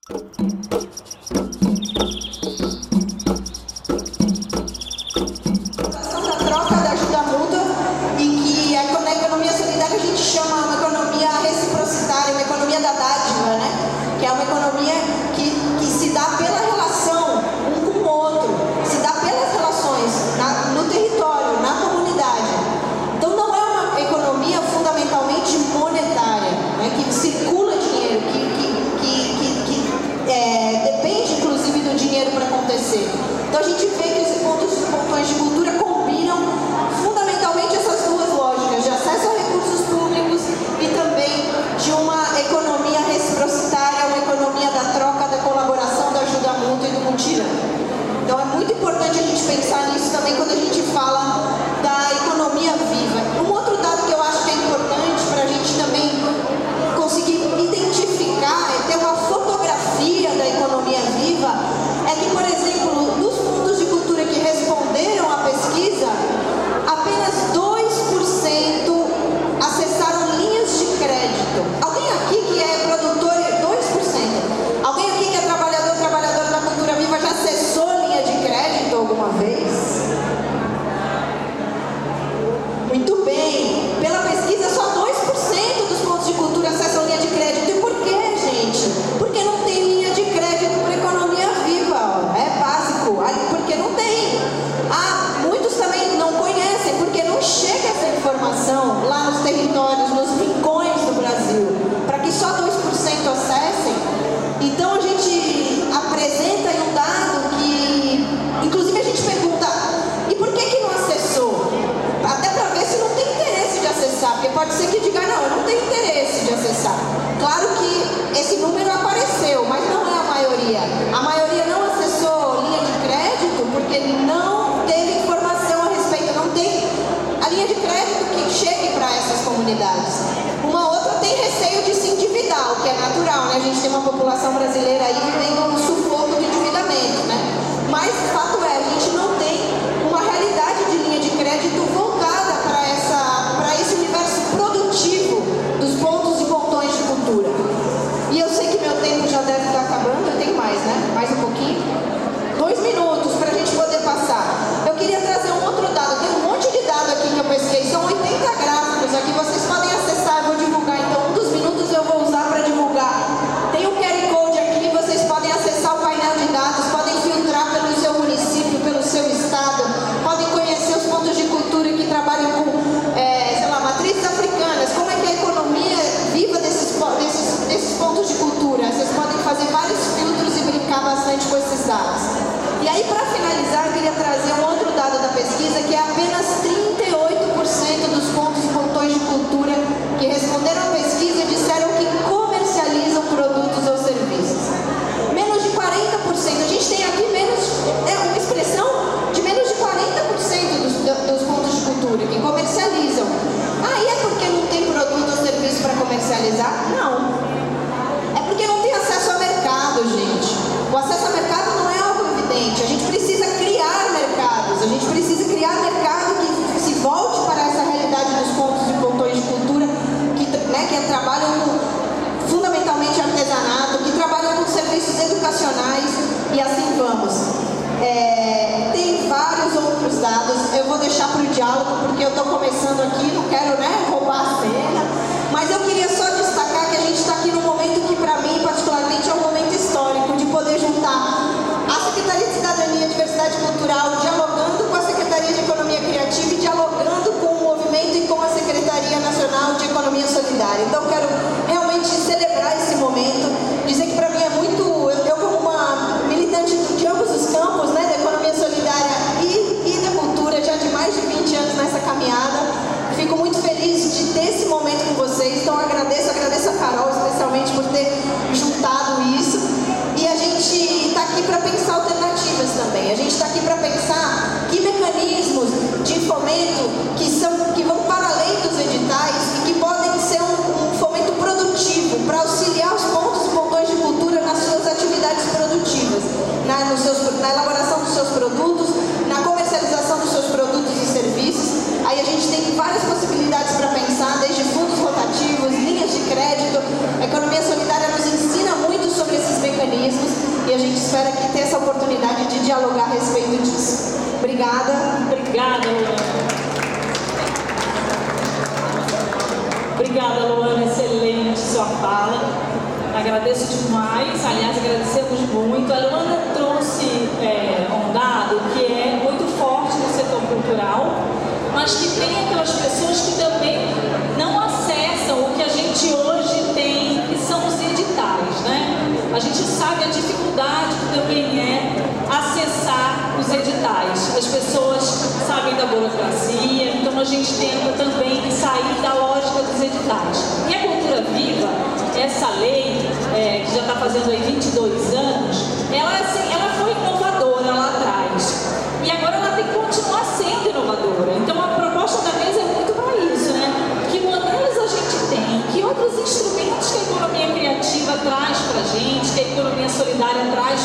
Da troca da ajuda mútua e que na economia solidária a gente chama uma economia reciprocitária, uma economia da dádiva, né? Que é uma economia que se dá pela relação um com o outro, se dá pelas relações no território, na comunidade. Então não é uma economia fundamentalmente monetária, né? Que circula dinheiro, depende inclusive do dinheiro para acontecer. Então a gente vê que os pontões de cultura combinam fundamentalmente essas duas lógicas de acesso a recursos públicos e também de uma economia reciprocitária, uma economia da troca, da colaboração, da ajuda mútua e do mutirão. Então é muito importante a gente pensar nisso também quando a gente fala da economia viva. Um outro dado que eu acho que é importante para a gente também conseguir identificar, ter uma fotografia da economia viva, é que, por exemplo, dos pontos de cultura que responderam à pesquisa, apenas 2% acessaram linhas de crédito. Alguém aqui que é produtor, 2%. Alguém aqui que é trabalhador da cultura viva já acessou linha de crédito alguma vez? Muito bem. Pela pesquisa, só 2% dos pontos de cultura acessam linha de crédito. E por quê, gente? Porque não tem linha de crédito para economia viva. É básico. Porque não tem. Muitos também não conhecem, porque não chega essa informação lá nos territórios, nos rincões do Brasil, para que só 2% acessem. Então a gente apresenta aí um dado que, inclusive, a gente pergunta: e por que não acessou? Até para ver se não tem interesse de acessar, porque pode ser que diga: não, eu não tenho interesse de acessar. Claro que esse número apareceu, mas não é a maioria. A maioria não acessou linha de crédito porque não teve informação a respeito, não tem a linha de crédito que chegue para essas comunidades. Uma outra tem receio de se endividar, o que é natural, né? A gente tem uma população brasileira aí vivendo um sufoco do endividamento, né? Mas o fato é, a gente não tem uma realidade de linha de crédito voltada para esse universo produtivo dos pontos e pontões de cultura. E eu sei que meu tempo já deve estar acabando, eu tenho mais, né? Mais um pouquinho. 2 minutos para a gente poder passar. Eu queria trazer um outro dado. Tem um monte de dado aqui que eu pesquei. São 80 gráficos aqui. Vocês podem acessar. Eu vou divulgar. Então, um dos minutos eu vou usar para divulgar. Tem um QR Code aqui. Vocês podem acessar o painel de dados. Podem filtrar pelo seu município, pelo seu estado. Podem conhecer os pontos de cultura que trabalham com, matrizes africanas. Como é que é a economia viva desses pontos de cultura. Vocês podem fazer vários filtros e brincar bastante com esses dados. E aí, para finalizar, eu queria trazer um outro dado da pesquisa, que é apenas 38% dos pontos e pontões de cultura que responderam à pesquisa disseram que comercializam produtos ou serviços. Menos de 40%. A gente tem aqui uma expressão de menos de 40% dos pontos de cultura que comercializam. E é porque não tem produto ou serviço para comercializar? Não. É porque não tem acesso ao mercado, gente. O acesso ao mercado não é algo evidente. A gente precisa criar mercados. A gente precisa criar mercado que se volte para essa realidade dos pontos e pontões de cultura que trabalham com, fundamentalmente, artesanato, que trabalham com serviços educacionais e assim vamos. Tem vários outros dados. Eu vou deixar para o diálogo porque eu estou começando aqui, não quero roubar a cena, mas eu queria só destacar que a gente está aqui num momento que, para mim, particularmente, é um momento histórico de poder juntar a Secretaria de Cidadania e Diversidade Cultural dialogando com a Secretaria de Economia Criativa e dialogando com o movimento e com a Secretaria Nacional de Economia Solidária. Então, eu quero realmente celebrar esse momento, dizer que para mim é muito, eu como uma militante de ambos os campos, da economia solidária e da cultura, já de mais de 20 anos nessa caminhada, fico muito feliz de ter esse momento com vocês. Então agradeço a Carol especialmente por ter juntado isso. E a gente está aqui para pensar alternativas também. A gente está aqui para pensar que mecanismos de fomento que vão para além dos editais e que podem ser um fomento produtivo para auxiliar os pontos e pontões de cultura nas suas atividades produtivas, na elaboração dos seus produtos, na comercialização dos seus produtos e serviços. Aí a gente tem várias possibilidades para pensar, desde fundos rotativos, linhas de crédito. A economia solidária nos ensina muito sobre esses mecanismos. gente espera aqui ter essa oportunidade de dialogar a respeito disso. Obrigada. Obrigada, Luana. Obrigada, Luana. Excelente sua fala. Agradeço demais. Aliás, agradecemos muito. A Luana trouxe um dado que é muito forte no setor cultural, mas que tem aquelas pessoas que também não acessam o que a gente hoje tem, que são os editais, né? A gente sabe a dificuldade que também é acessar os editais. As pessoas sabem da burocracia, então a gente tenta também sair da lógica dos editais. E a Cultura Viva, essa lei, que já está fazendo aí 22 anos, ela foi inovadora lá atrás. E agora ela tem que continuar sendo inovadora. Então a proposta da mesa é muito para isso, né? Que modelos a gente tem, que outros instrumentos que a economia criativa traz para a gente, que a economia solidária traz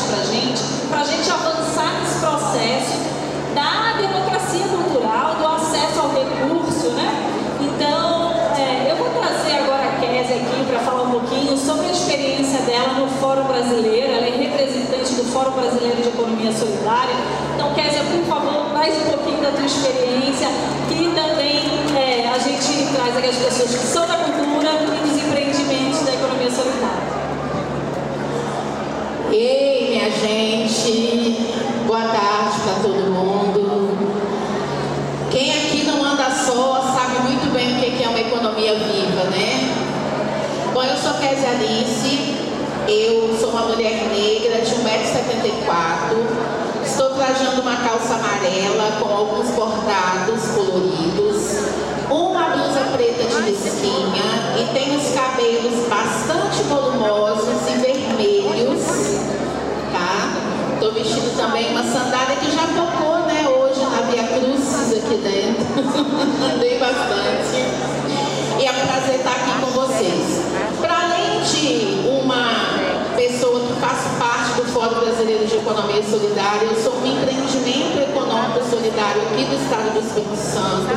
para a gente avançar nesse processo da democracia cultural, do acesso ao recurso, né? Então, eu vou trazer agora a Kézia aqui para falar um pouquinho sobre a experiência dela no Fórum Brasileiro. Ela é representante do Fórum Brasileiro de Economia Solidária. Então, Kézia, por favor, traz um pouquinho da tua experiência e também a gente traz aqui as pessoas que são da cultura e dos empreendimentos da economia solidária. Ei, minha gente, boa tarde para todo mundo. Quem aqui não anda só sabe muito bem o que é uma economia viva, né? Bom, eu sou Kézia Alice, eu sou uma mulher negra de 1,74 m, estou trajando uma calça amarela com alguns bordados coloridos, uma blusa preta de risquinha e tenho os cabelos bastante volumosos e vermelhos, tá? Estou vestindo também uma sandália que já tocou, né, hoje na Via Crucis aqui dentro. Andei bastante. E é um prazer estar aqui com vocês. Para além de uma pessoa que faz parte do Fórum Brasileiro de Economia Solidária, eu sou um empreendimento econômico solidário aqui do estado do Espírito Santo,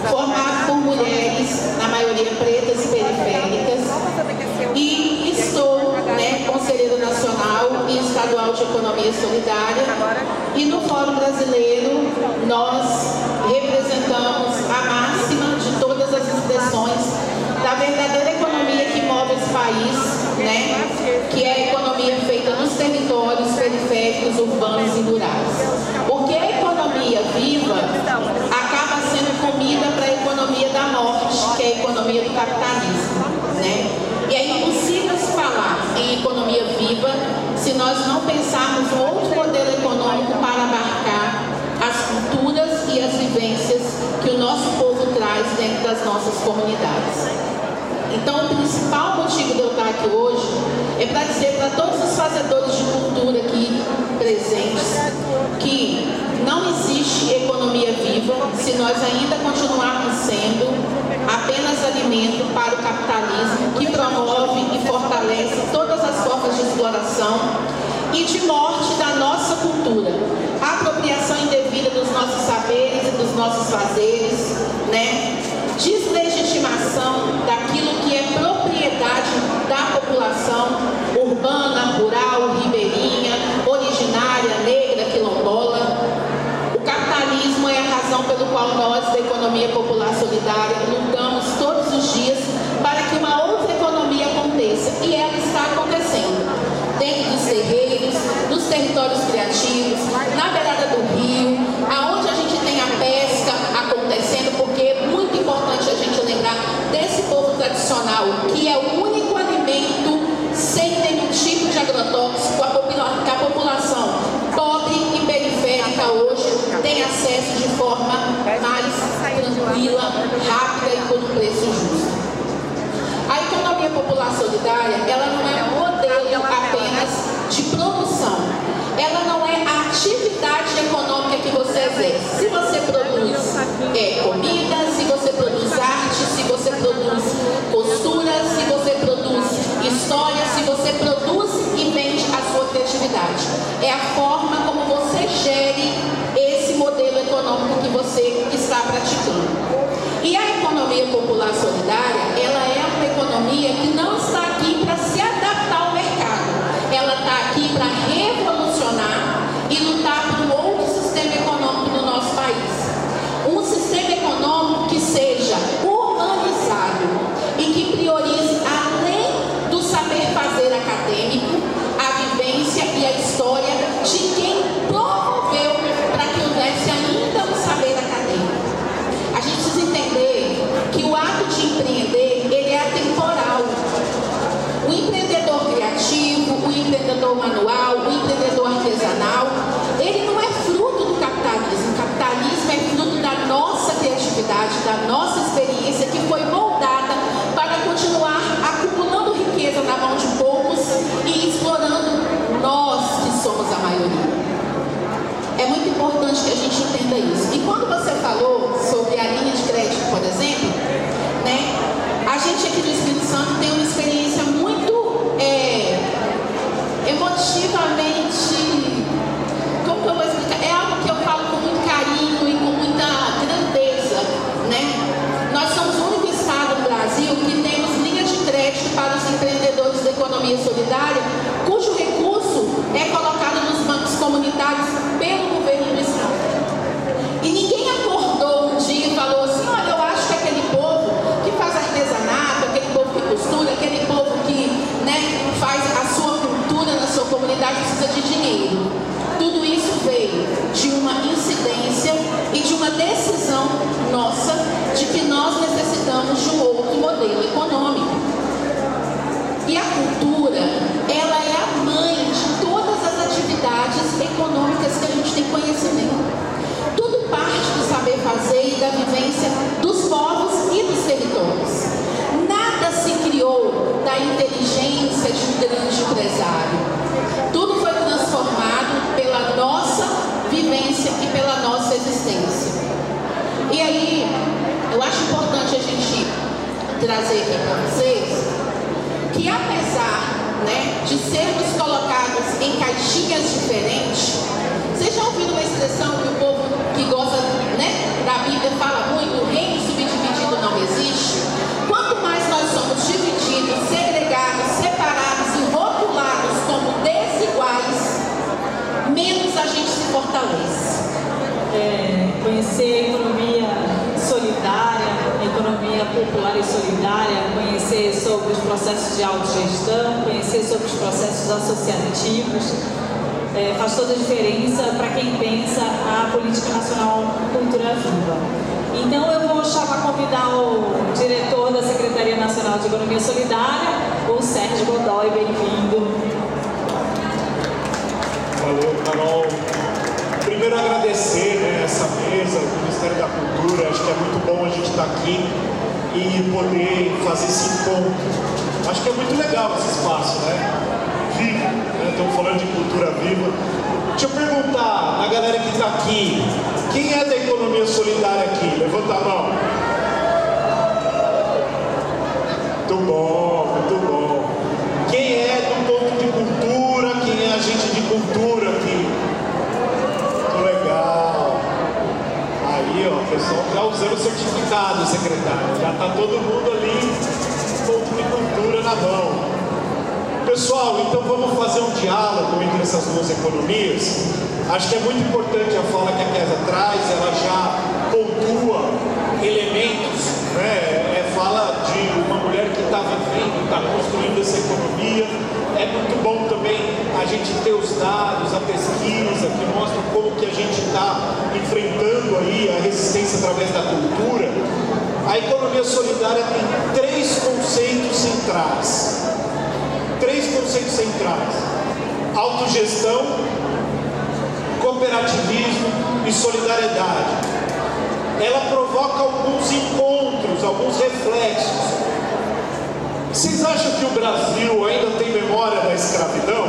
formado por mulheres, na maioria pretas e periféricas, e estou, né, conselheira nacional e estadual de economia solidária, e no Fórum Brasileiro nós representamos a máxima de todas as expressões da verdadeira economia que move esse país, né, que é a economia feita nos territórios periféricos, urbanos e rurais. Porque a economia viva acaba sendo comida para a economia da morte, que é a economia do capitalismo, né? E é impossível se falar em economia viva se nós não pensarmos outro modelo econômico para abarcar as culturas e as vivências que o nosso povo traz dentro das nossas comunidades. Então, o principal motivo de eu estar aqui hoje é para dizer para todos os fazedores de cultura aqui presentes que não existe economia viva se nós ainda continuarmos sendo apenas alimento para o capitalismo que promove e fortalece todas as formas de exploração e de morte da nossa cultura, a apropriação indevida dos nossos saberes e dos nossos fazeres, né? Deslegitimação daquilo que é propriedade da população urbana, rural, ribeirinha, originária, negra, quilombola. O capitalismo é a razão pelo qual nós, da Economia Popular Solidária, lutamos todos os dias para que uma outra economia aconteça. E ela está acontecendo dentro dos terreiros, dos territórios criativos, na beirada do rio, aonde a gente tem a pesca acontecendo, porque é muito importante a gente lembrar desse povo tradicional, que é o único alimento sem nenhum tipo de agrotóxico, que a população pobre e periférica hoje tem acesso de forma mais tranquila, rápida e por um preço justo. A economia popular solidária, ela não é um modelo apenas de produção. Ela não é a atividade econômica que você exerce. Se você produz comida, se você produz arte, se você produz costura, se você produz história, se você produz e vende a sua criatividade. É a forma como você gere esse modelo econômico que você está praticando. E a economia popular solidária, ela é uma economia que não está aqui para se adaptar ao mercado. Ela está aqui para revolucionar e lutar por um outro sistema econômico no nosso país. Um sistema econômico que seja humanizado e que priorize, além do saber fazer acadêmico, a vivência e a história de quem promoveu para que houvesse ainda um saber acadêmico. A gente precisa entender que o ato de empreender, ele é atemporal. O empreendedor criativo, o empreendedor manual, o empreendedor artesanal, ele não é fruto do capitalismo. O capitalismo é fruto da nossa criatividade, da nossa experiência, que foi moldada para continuar acumulando riqueza na mão de poucos e explorando nós que somos a maioria. É muito importante que a gente entenda isso. E quando você falou sobre a linha de crédito, por exemplo, né, a gente aqui no Espírito Santo tem uma experiência muito emotivamente, como que eu vou explicar? É algo que eu falo com muito carinho e com muita grandeza, né? Nós somos o único estado no Brasil que temos linha de crédito para os empreendedores da economia solidária, cujo recurso é colocado nos bancos comunitários pelo governo do estado. E ninguém acordou um dia e falou assim: olha, eu acho que aquele povo que faz artesanato, aquele povo que costura, aquele povo que, né, faz a sua cultura na sua comunidade precisa de dinheiro. Tudo isso veio de uma incidência e de uma decisão nossa de que nós necessitamos de um outro modelo econômico. E a cultura, ela é a mãe de todas as atividades econômicas que a gente tem conhecimento. Tudo parte do saber fazer e da vivência dos povos e dos territórios. Nada se criou da inteligência de um grande empresário. Tudo foi transformado pela nossa vivência e pela nossa existência. E aí, eu acho importante a gente trazer aqui para vocês que, apesar, né, de sermos colocados em caixinhas diferentes, vocês já ouviram uma expressão que o povo que gosta, né, da Bíblia fala muito: o reino subdividido não existe? Quanto mais nós somos divididos, segregados, separados e rotulados como desiguais, menos a gente se fortalece. Conhecer a economia solidária, a economia popular e solidária, conhecer sobre os processos de autogestão, conhecer sobre os processos associativos, faz toda a diferença para quem pensa a Política Nacional Cultura Viva. Então eu vou convidar o diretor da Secretaria Nacional de Economia Solidária, o Sérgio Godoy. Bem-vindo. Valeu, Carol. Primeiro agradecer, né, essa mesa, o Ministério da Cultura. Acho que é muito bom a gente estar aqui e poder fazer esse encontro. Acho que é muito legal esse espaço, né? Vivo, né? Estamos falando de cultura viva. Deixa eu perguntar na galera que está aqui, quem é da economia solidária aqui? Levanta a mão. Muito bom, muito bom. Quem é do ponto de cultura? Quem é agente de cultura aqui? Muito legal. Aí, ó, o pessoal já usando o certificado, secretário. Já está todo mundo ali, ponto de cultura na mão. Pessoal, então vamos fazer um diálogo entre essas duas economias. Acho que é muito importante a fala que a Kézia traz, ela já pontua elementos, né? Fala de uma mulher que está vivendo, está construindo essa economia. É muito bom também a gente ter os dados, a pesquisa que mostra como que a gente está enfrentando aí a resistência através da cultura. A economia solidária tem três conceitos centrais. Autogestão, cooperativismo e solidariedade. Ela provoca alguns encontros, alguns reflexos. Vocês acham que o Brasil ainda tem memória da escravidão?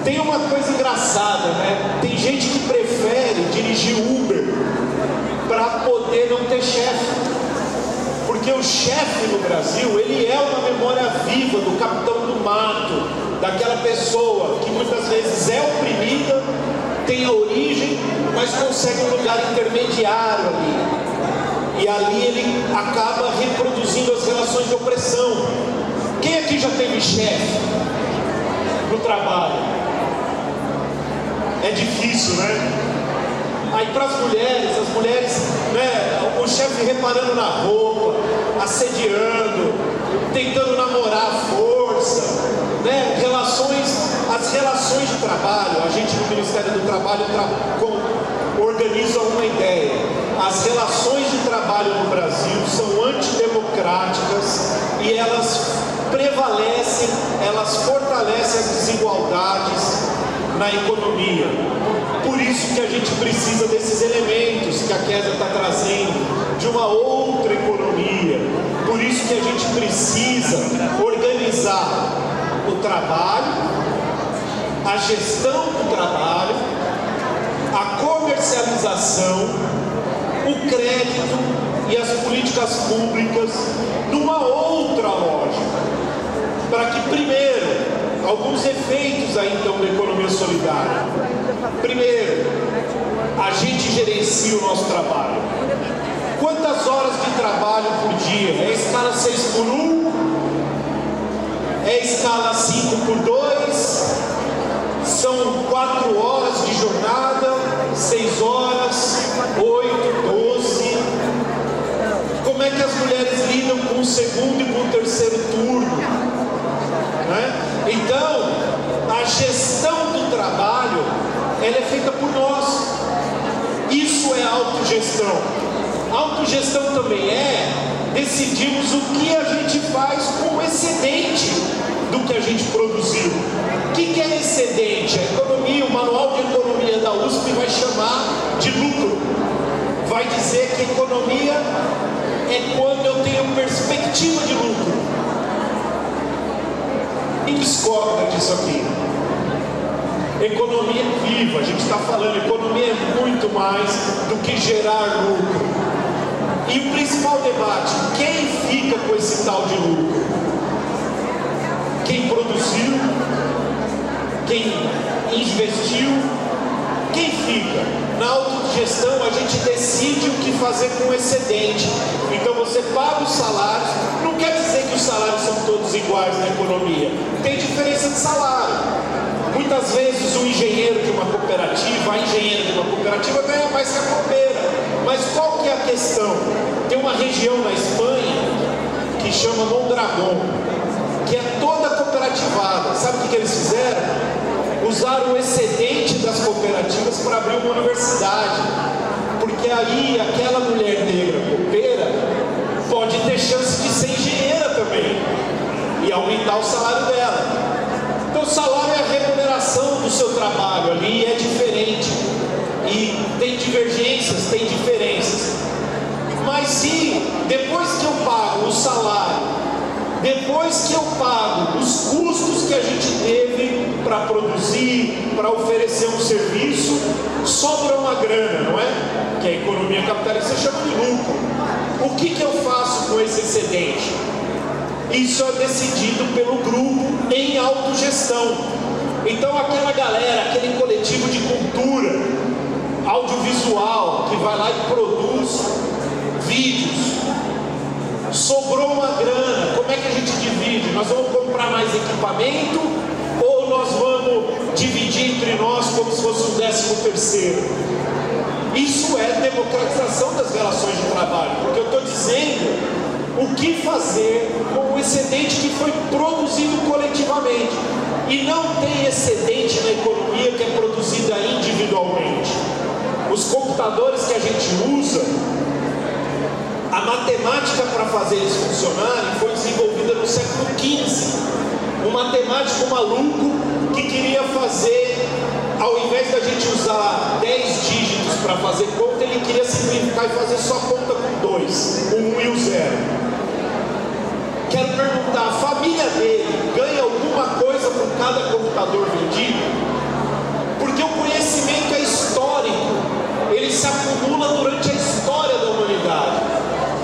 Tem uma coisa engraçada, né? Tem gente que prefere dirigir Uber para poder não ter chefe. Porque o chefe no Brasil, ele é uma memória viva do capitão do mato, daquela pessoa que muitas vezes é oprimida, tem a origem, mas consegue um lugar intermediário ali. E ali ele acaba reproduzindo as relações de opressão. Quem aqui já teve chefe no trabalho? é difícil, né? Aí para as mulheres, né, o chefe reparando na roupa, assediando, tentando namorar à força, né? As relações de trabalho, a gente no Ministério do Trabalho organiza uma ideia. As relações de trabalho no Brasil são antidemocráticas e elas prevalecem, elas fortalecem as desigualdades na economia. Por isso que a gente precisa desses elementos que a Kézia está trazendo, de uma outra economia. Por isso que a gente precisa organizar o trabalho, a gestão do trabalho, a comercialização, o crédito e as políticas públicas numa outra lógica. Para que, primeiro, alguns efeitos aí então da economia solidária. Primeiro, a gente gerencia o nosso trabalho. Quantas horas de trabalho por dia? É a escala 6x1? É a escala 5x2? São 4 horas de jornada, 6 horas, 8, 12. Como é que as mulheres lidam com o segundo e com o terceiro turno? Né? Então, a gestão do trabalho, ela é feita por nós. Isso é autogestão. Autogestão também é decidirmos o que a gente faz com o excedente do que a gente produziu. O que é excedente? A economia, o manual de economia da USP vai chamar de lucro. Vai dizer que economia é quando eu tenho perspectiva de lucro. Quem discorda disso aqui? Economia é viva, a gente está falando, economia é muito mais do que gerar lucro. E o principal debate, quem fica com esse tal de lucro? Quem produziu? Quem investiu? Quem fica? Na autogestão a gente decide o que fazer com o excedente. Então você paga os salários, não quer dizer que os salários são todos iguais na economia. Tem diferença de salário. Muitas vezes o engenheiro de uma cooperativa, a engenheira de uma cooperativa ganha mais que a copeira. Mas qual que é a questão? Tem uma região na Espanha que chama Mondragón, que é toda cooperativada. Sabe o que eles fizeram? Usaram o excedente das cooperativas para abrir uma universidade. Porque aí aquela mulher negra copeira pode ter chance de ser engenheira também e aumentar o salário dela. Então o salário é a remuneração do seu trabalho ali, é diferente. E tem divergências, tem diferenças. Mas se depois que eu pago o salário, depois que eu pago os custos que a gente teve para produzir, para oferecer um serviço, sobra uma grana, não é? Que a economia capitalista chama de lucro. O que eu faço com esse excedente? Isso é decidido pelo grupo em autogestão. Então aquela galera, aquele coletivo de cultura audiovisual que vai lá e produz vídeos, sobrou uma grana, como é que a gente divide? Nós vamos comprar mais equipamento ou nós vamos dividir entre nós como se fosse um 13º? Isso é democratização das relações de trabalho, porque eu estou dizendo o que fazer com o excedente que foi produzido coletivamente. E não tem excedente na economia que é produzida individualmente. Os computadores que a gente usa, a matemática para fazer eles funcionarem foi desenvolvida no século XV. Um matemático maluco que queria fazer, ao invés da gente usar 10 dígitos para fazer conta, ele queria simplificar e fazer só conta com 2, o 1 e o 0. Quero perguntar, a família dele ganha alguma coisa por cada computador vendido? Porque o conhecimento é histórico, ele se acumula durante a história da humanidade.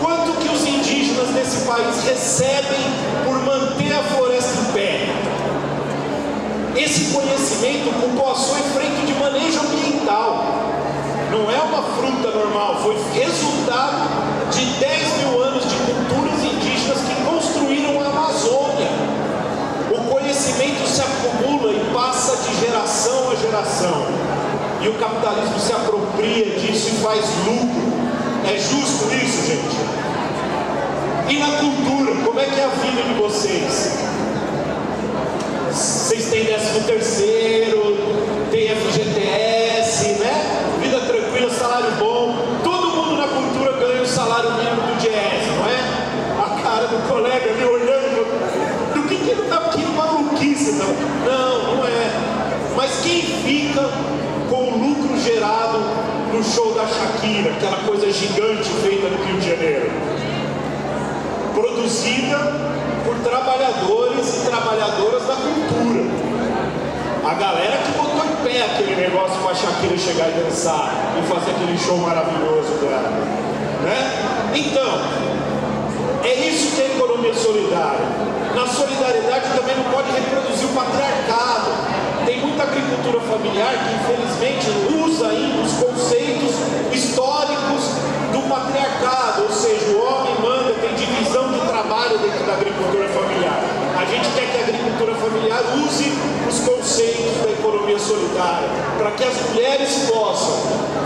Quanto que os indígenas desse país recebem por manter a floresta em pé? Esse conhecimento passou em frente de manejo ambiental. Não é uma fruta normal, foi resultado de 10 mil anos de culturas indígenas que construíram a Amazônia. O conhecimento se acumula e passa de geração a geração. o capitalismo se apropria disso e faz lucro. É justo isso, gente? E na cultura, como é que é a vida de vocês? Vocês têm 13º, tem FGTS, né? Vida tranquila, salário bom. Todo mundo na cultura ganha o salário mínimo do Diese, não é? A cara do colega ali olhando, do que ele tá aqui, maluquice, não? Não é. Mas quem fica com o lucro gerado no show da Shakira, aquela coisa gigante feita no Rio de Janeiro? Produzida por trabalhadores e trabalhadoras da cultura. A galera que botou em pé aquele negócio para a Shakira chegar e dançar e fazer aquele show maravilhoso dela, né? Então, é isso que é economia solidária. Na solidariedade também não pode reproduzir o patriarcado. Tem muita agricultura familiar que infelizmente usa ainda os conceitos históricos do patriarcado, ou seja, o homem manda, tem divisão de trabalho dentro da agricultura familiar. A gente quer que a agricultura familiar use os conceitos da economia solidária, para que as mulheres possam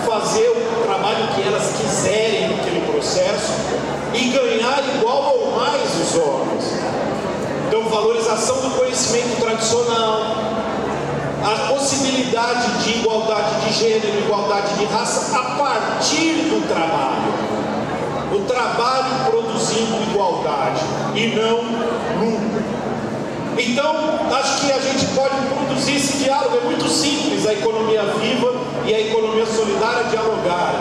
fazer o trabalho que elas quiserem naquele processo e ganhar igual ou mais os homens. Então, valorização do conhecimento tradicional, a possibilidade de igualdade de gênero, igualdade de raça a partir do trabalho. O trabalho produzindo igualdade e não lucro. Então, acho que a gente pode produzir esse diálogo. É muito simples a economia viva e a economia solidária dialogarem.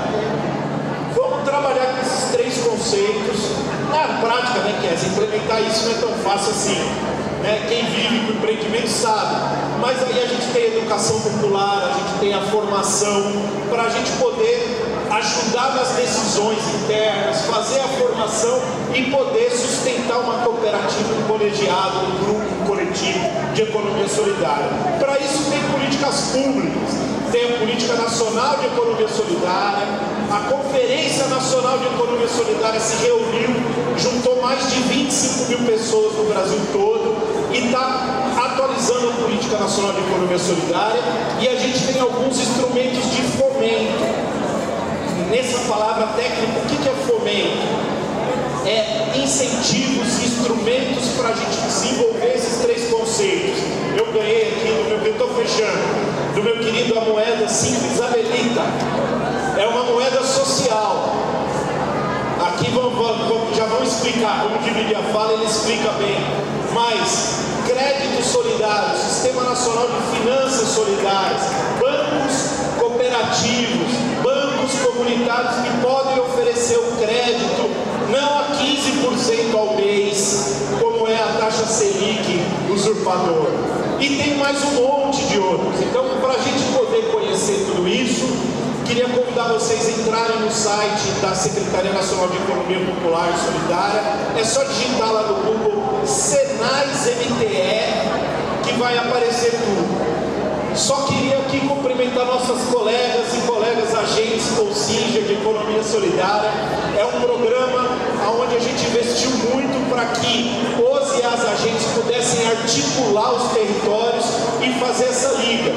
Vamos trabalhar com esses três conceitos. Na prática, né, Kézia, implementar isso não é tão fácil assim. Né? Quem vive com empreendimento sabe. Mas aí a gente tem a educação popular, a gente tem a formação, para a gente poder ajudar nas decisões internas, fazer a formação e poder sustentar uma cooperativa, um colegiado, um grupo, um coletivo de economia solidária. Para isso tem políticas públicas, tem a Política Nacional de Economia Solidária, a Conferência Nacional de Economia Solidária se reuniu, juntou mais de 25 mil pessoas no Brasil todo e está atualizando a Política Nacional de Economia Solidária, e a gente tem alguns instrumentos de fomento. Nessa palavra técnica, o que é fomento? É incentivos, instrumentos para a gente desenvolver esses três conceitos. Eu ganhei aqui, eu estou fechando, do meu querido, a moeda simples Abelita. É uma moeda social. Aqui já vão explicar, vamos dividir a fala, ele explica bem. Mas crédito solidário, Sistema Nacional de Finanças Solidárias, bancos cooperativos, bancos comunitários que podem oferecer o crédito não a 15% ao mês, como é a taxa Selic usurpadora. E tem mais um monte de outros. Então, para a gente poder conhecer tudo isso, queria convidar vocês a entrarem no site da Secretaria Nacional de Economia Popular e Solidária. É só digitar lá no Google Senais MTE que vai aparecer tudo. Só queria aqui cumprimentar nossas colegas e colegas agentes ou SINJA de Economia Solidária. É um programa onde a gente investiu muito para que os e as agentes pudessem articular os territórios e fazer essa liga.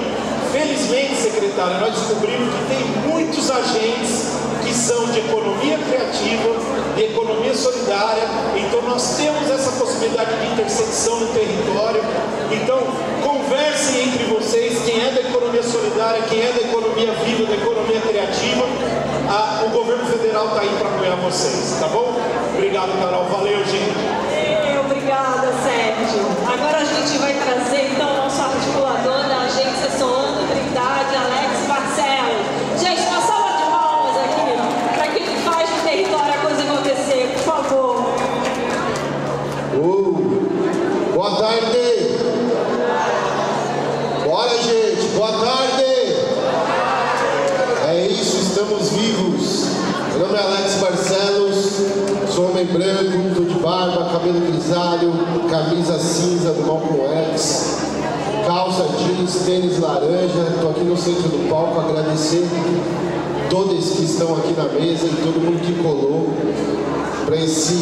Felizmente, secretária, nós descobrimos que tem muitos agentes que são de economia criativa, de economia solidária, então nós temos essa possibilidade de intersecção no território. Então, conversem entre vocês, quem é da economia solidária, quem é da economia viva, da economia criativa, o governo federal está aí para apoiar vocês, tá bom? Obrigado, Carol, valeu, gente. Obrigada, Sérgio. Agora a gente vai trazer, então, o nosso articulador da agência Solano Trindade, Alex Barcelos. Gente, uma salva de palmas aqui, para quem faz no território a coisa acontecer, por favor. Boa tarde. Bora, gente, boa tarde. É isso, estamos vivos. Meu nome é Alex Barcelos, sou homem branco, tô de barba, cabelo grisalho, camisa cinza do Malcolm X, calça jeans, tênis laranja. Estou aqui no centro do palco, agradecer todos que estão aqui na mesa e todo mundo que colou para essa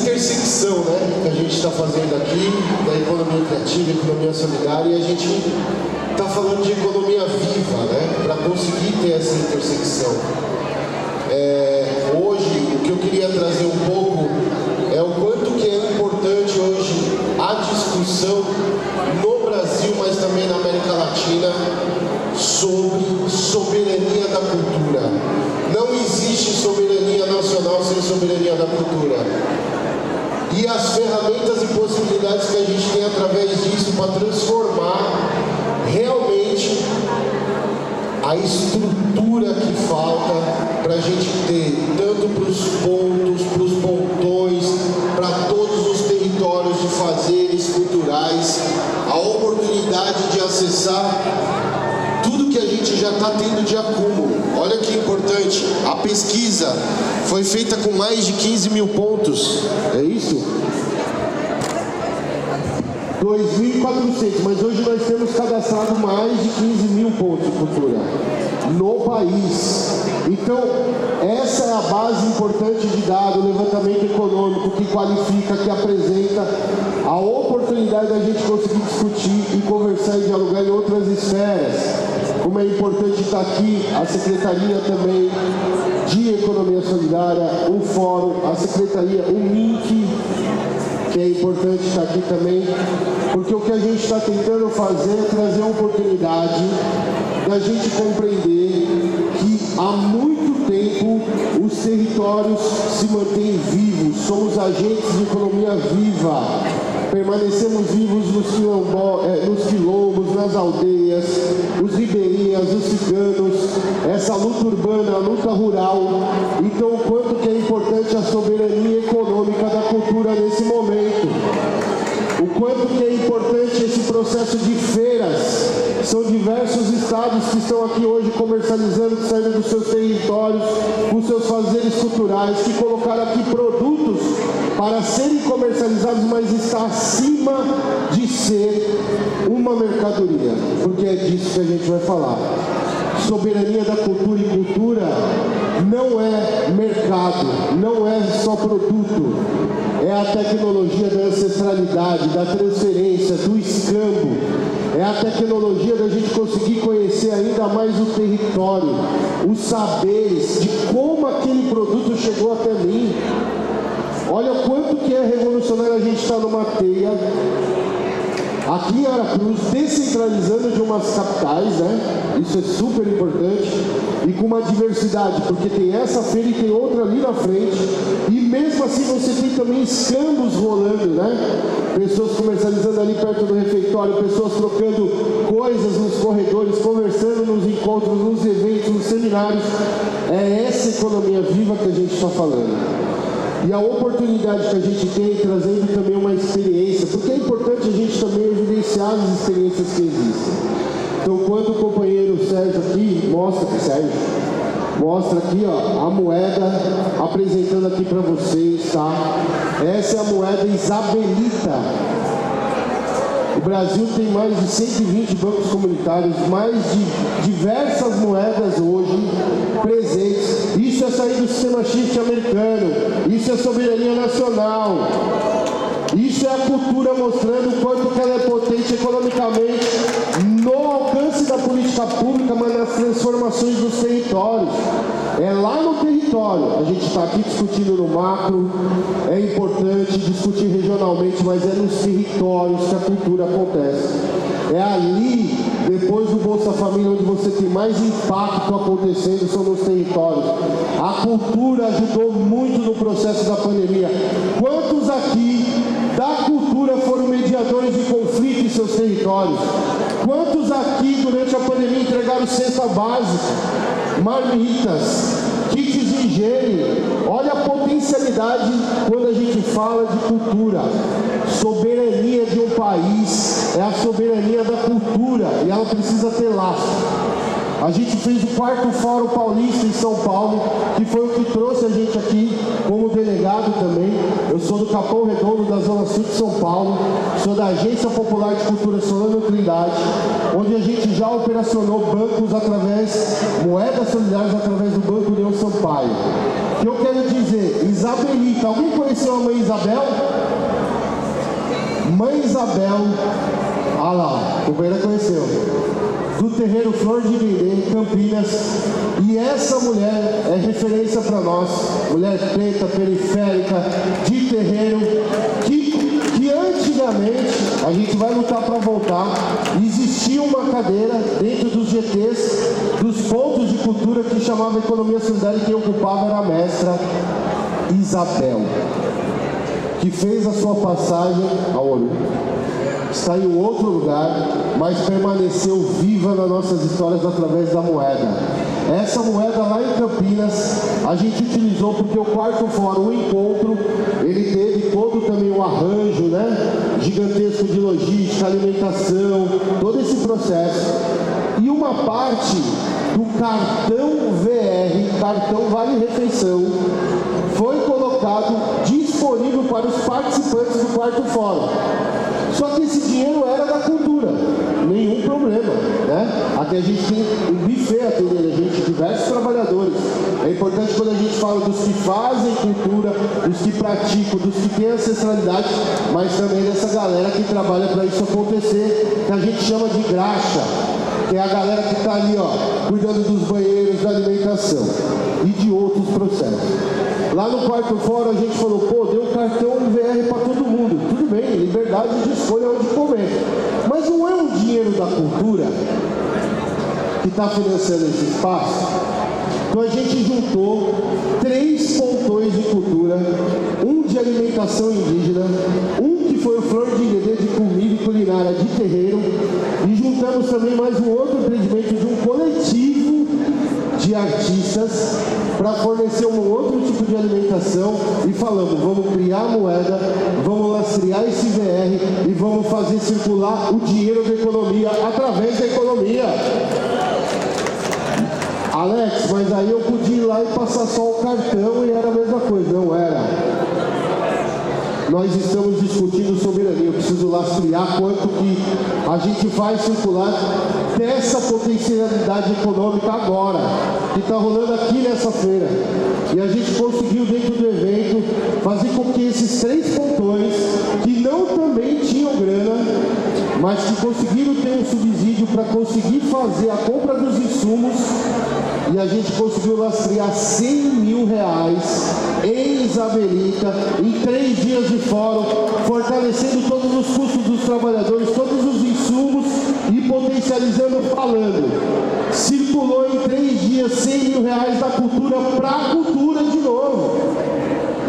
intersecção, né, que a gente está fazendo aqui, da economia criativa, economia solidária, e a gente está falando de economia viva, né? Para conseguir ter essa intersecção. Hoje, o que eu queria trazer um pouco é o quanto que é importante hoje a discussão no Brasil, mas também na América Latina, sobre soberania da cultura. Não existe soberania nacional sem soberania da cultura. E as ferramentas e possibilidades que a gente tem através disso para transformar realmente a estrutura que falta para a gente ter, tanto para os pontos, para os pontões, para todos os territórios de fazeres culturais, a oportunidade de acessar tudo que a gente já está tendo de acúmulo. Olha que importante, a pesquisa foi feita com mais de 15 mil pontos, é isso? 2.400, mas hoje nós temos cadastrado mais de 15 mil pontos de cultura no país. Então, essa é a base importante de dado, o levantamento econômico que qualifica, que apresenta a oportunidade da gente conseguir discutir e conversar e dialogar em outras esferas. Como é importante estar aqui, a Secretaria também de Economia Solidária, o Fórum, a Secretaria, o MINC, que é importante estar aqui também, porque o que a gente está tentando fazer é trazer a oportunidade da gente compreender que há muito tempo os territórios se mantêm vivos, somos agentes de economia viva, permanecemos vivos nos quilombos, nas aldeias, os ribeirinhas, os ciganos, essa luta urbana, a luta rural. Então, o quanto que é importante a soberania econômica da cultura nesse momento, o quanto que é importante esse processo de feiras. São diversos estados que estão aqui hoje comercializando, saindo dos seus territórios, com seus fazeres culturais, que colocaram aqui produtos para serem comercializados, mas está acima de ser uma mercadoria, porque é disso que a gente vai falar. Soberania da cultura e cultura não é mercado, não é só produto, é a tecnologia da ancestralidade, da transferência, do escambo, é a tecnologia da gente conseguir conhecer ainda mais o território, os saberes de como aquele produto chegou até mim. Olha o quanto que é revolucionário a gente estar numa teia aqui em Aracruz, descentralizando de umas capitais, né? Isso é super importante. E com uma diversidade, porque tem essa feira e tem outra ali na frente. E mesmo assim você tem também escambos rolando, né? Pessoas comercializando ali perto do refeitório, pessoas trocando coisas nos corredores, conversando nos encontros, nos eventos, nos seminários. É essa economia viva que a gente está falando. E a oportunidade que a gente tem trazendo também uma experiência, porque é importante a gente também evidenciar as experiências que existem. Então, quando o companheiro Sérgio aqui mostra aqui, ó, a moeda, apresentando aqui para vocês, tá? Essa é a moeda isabelita. O Brasil tem mais de 120 bancos comunitários, mais de diversas moedas hoje presentes. Isso é sair do sistema shift americano, isso é soberania nacional, isso é a cultura mostrando o quanto que ela é potente economicamente no alcance da política pública, mas nas transformações dos territórios. É lá no território, a gente está aqui discutindo no macro, é importante discutir regionalmente, mas é nos territórios que a cultura acontece. É ali, depois do Bolsa Família, onde você tem mais impacto acontecendo, são nos territórios. A cultura ajudou muito no processo da pandemia. Quantos aqui da cultura foram mediadores de conflito em seus territórios? Quantos aqui, durante a pandemia, entregaram cesta básica, marmitas, kits de higiene? Olha a potencialidade quando a gente fala de cultura. Soberania de um país é a soberania da cultura e ela precisa ter laço. A gente fez o 4º Fórum Paulista em São Paulo, que foi o que trouxe a gente aqui como delegado também. Eu sou do Capão Redondo, da Zona Sul de São Paulo, sou da Agência Popular de Cultura Solano Trindade, onde a gente já operacionou bancos moedas solidárias através do Banco União Sampaio. O que eu quero dizer, Isabelita, alguém conheceu a Mãe Isabel? Mãe Isabel, Ah lá, o companheiro conheceu. Do terreiro Flor de Dendê, Campinas. E essa mulher é referência para nós. Mulher preta, periférica, de terreiro, que antigamente, a gente vai lutar para voltar, existia uma cadeira dentro dos GTs, dos pontos de cultura que chamava Economia Solidária, e quem ocupava era a mestra Isabel, que fez a sua passagem ao Ouro. Está em outro lugar, mas permaneceu viva nas nossas histórias através da moeda. Essa moeda lá em Campinas, a gente utilizou porque o quarto fórum, o encontro, ele teve todo também um arranjo, né, gigantesco de logística, alimentação, todo esse processo. E uma parte do cartão VR, cartão Vale Refeição, foi colocado disponível para os participantes do quarto fórum. Só que esse dinheiro era da cultura, nenhum problema, né? Aqui a gente tem um buffet atendendo a gente, diversos trabalhadores. É importante quando a gente fala dos que fazem cultura, dos que praticam, dos que têm ancestralidade, mas também dessa galera que trabalha para isso acontecer, que a gente chama de graxa, que é a galera que está ali, ó, cuidando dos banheiros, da alimentação e de outros processos. Lá no quarto fórum a gente falou, pô, deu cartão VR para todo mundo. Tudo bem, liberdade de escolha onde comer. Mas não é um dinheiro da cultura que está financiando esse espaço? Então a gente juntou 3 pontões de cultura, um de alimentação indígena, um que foi o Flor de Dendê de comida e culinária de terreiro, e juntamos também mais um outro empreendimento de um coletivo de artistas para fornecer um outro tipo de alimentação, e falamos, vamos criar moeda, vamos lastrear esse VR e vamos fazer circular o dinheiro da economia através da economia. Alex, mas aí eu podia ir lá e passar só o cartão e era a mesma coisa. Não era. Nós estamos discutindo soberania. Eu preciso lastrear quanto que a gente vai circular dessa potencialidade econômica agora, que está rolando aqui nessa feira. E a gente conseguiu, dentro do evento, fazer com que esses 3 pontões, que não também tinham grana, mas que conseguiram ter um subsídio para conseguir fazer a compra dos insumos, e a gente conseguiu lastrear R$100 mil em Isabelita, em 3 dias de fórum, fortalecendo todos os custos dos trabalhadores, todos os insumos e potencializando, falando. Circulou em 3 dias R$100 mil da cultura para a cultura de novo.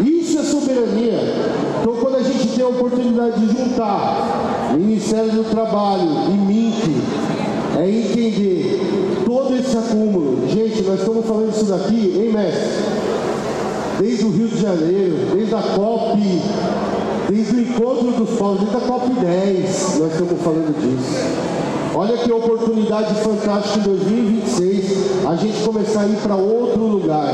Isso é soberania. Então, quando a gente tem a oportunidade de juntar Ministério do Trabalho e MINC, é entender todo esse acúmulo. Gente, nós estamos falando isso daqui, hein, mestre? Desde o Rio de Janeiro, desde a COP, desde o encontro dos povos, desde a COP 10, nós estamos falando disso. Olha que oportunidade fantástica em 2026, a gente começar a ir para outro lugar.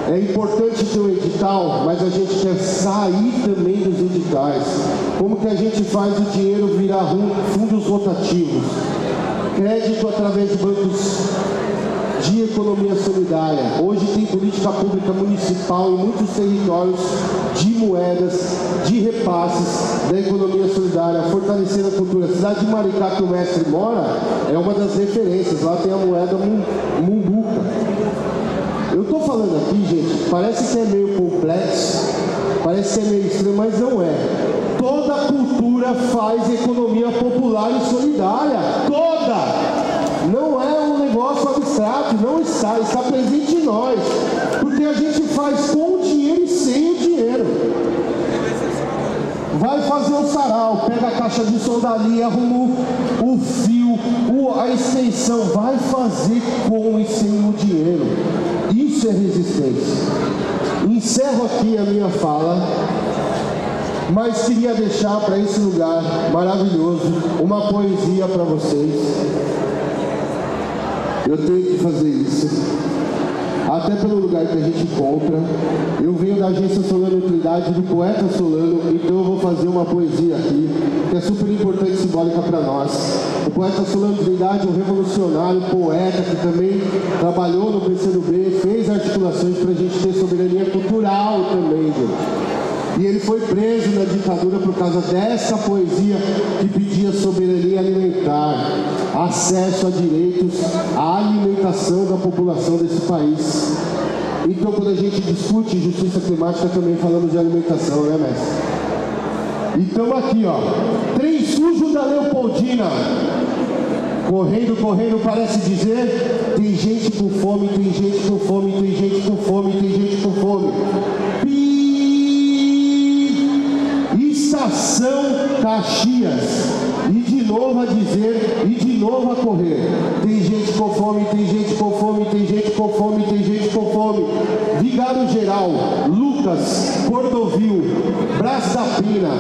É importante ter um edital, mas a gente quer sair também dos editais. Como que a gente faz o dinheiro virar fundos rotativos? Crédito através de bancos de economia solidária. Hoje tem política pública municipal em muitos territórios de moedas, de repasses da economia solidária, fortalecendo a cultura. A cidade de Maricá, que o mestre mora, é uma das referências. Lá tem a moeda Mumbuca. Eu estou falando aqui, gente, parece que é meio complexo, parece que é meio estranho, mas não é. Toda cultura faz economia popular e solidária. Toda! Não é um negócio abstrato, não está presente em nós. Porque a gente faz com o dinheiro e sem o dinheiro. Vai fazer o sarau, pega a caixa de som dali, arruma o fio, a extensão. Vai fazer com e sem o dinheiro. Isso é resistência. Encerro aqui a minha fala, mas queria deixar para esse lugar maravilhoso uma poesia para vocês. Eu tenho que fazer isso, até pelo lugar que a gente encontra. Eu venho da agência Solano Trindade, do poeta Solano, então eu vou fazer uma poesia aqui, que é super importante e simbólica para nós. O poeta Solano Trindade é um revolucionário, poeta, que também trabalhou no PCdoB, fez articulações para a gente ter soberania cultural também, gente. E ele foi preso na ditadura por causa dessa poesia que pedia garantir a soberania alimentar, acesso a direitos à alimentação da população desse país. Então, quando a gente discute justiça climática, também falamos de alimentação, né, mestre? Então, aqui, ó, trem sujo da Leopoldina. Correndo, correndo, parece dizer: tem gente com fome, tem gente com fome, tem gente com fome, tem gente com fome. Estação Caxias. E de novo a dizer, e de novo a correr: tem gente com fome, tem gente com fome, tem gente com fome, tem gente com fome. Vigário Geral, Lucas, Cordovil, Brás da Pina,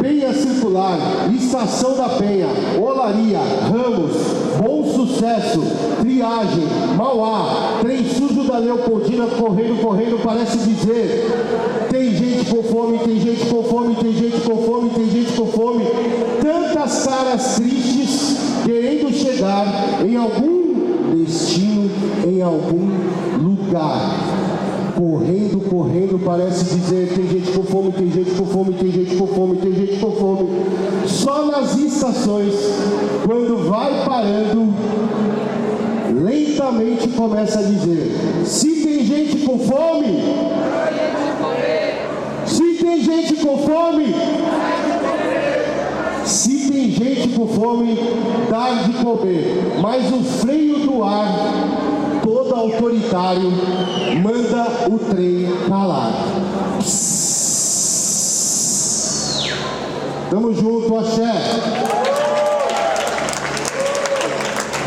Penha Circular, Estação da Penha, Olaria, Ramos, Bom Sucesso, Triagem, Mauá, trem sujo da Leopoldina, correndo, correndo, parece dizer: tem gente com fome, tem gente com fome, tem gente com fome, tem gente com fome. Tantas caras tristes querendo chegar em algum destino, em algum lugar. Correndo, correndo, parece dizer: tem gente com fome, tem gente com fome, tem gente com fome, tem gente com fome. Só nas estações, quando vai parando, lentamente começa a dizer: se tem gente com fome, se tem gente com fome, se tem gente com fome, dá de comer. Mas o freio do ar, todo autoritário, manda o trem calar. Tamo junto, axé.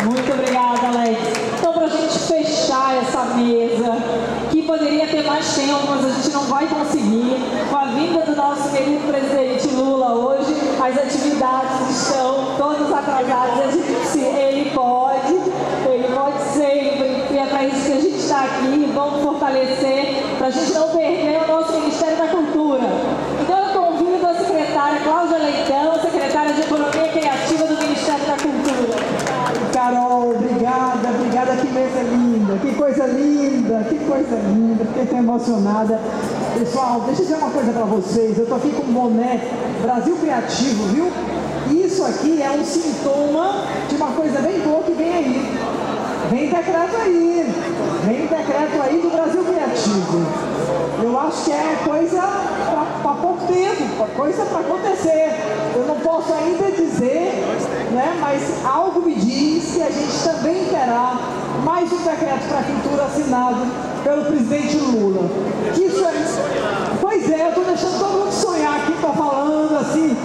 Muito obrigada, Alex. Então, para a gente fechar essa mesa, que poderia ter mais tempo, mas a gente não vai conseguir, com a vinda do nosso querido presidente Lula hoje, as atividades estão todas atrasadas. A gente disse: ele pode sempre, e é para isso que a gente está aqui. Vamos fortalecer, para a gente não perder o nosso Ministério da Cultura. Então, eu convido a secretária Cláudia Leitão, secretária de Economia Criativa do Ministério da Cultura. Carol, obrigada, que mesa linda, que coisa linda, fiquei tão emocionada. Pessoal, deixa eu dizer uma coisa para vocês, eu tô aqui com o boné Brasil Criativo, viu? E isso aqui é um sintoma de uma coisa bem boa que vem aí. Vem decreto aí do Brasil Criativo. Eu acho que é coisa para pouco tempo, coisa para acontecer. Eu não posso ainda dizer, né, mas algo me diz que a gente também terá mais um decreto para a cultura assinado pelo presidente Lula. Que isso é... Pois é, eu estou deixando todo mundo sonhar aqui, estou falando assim.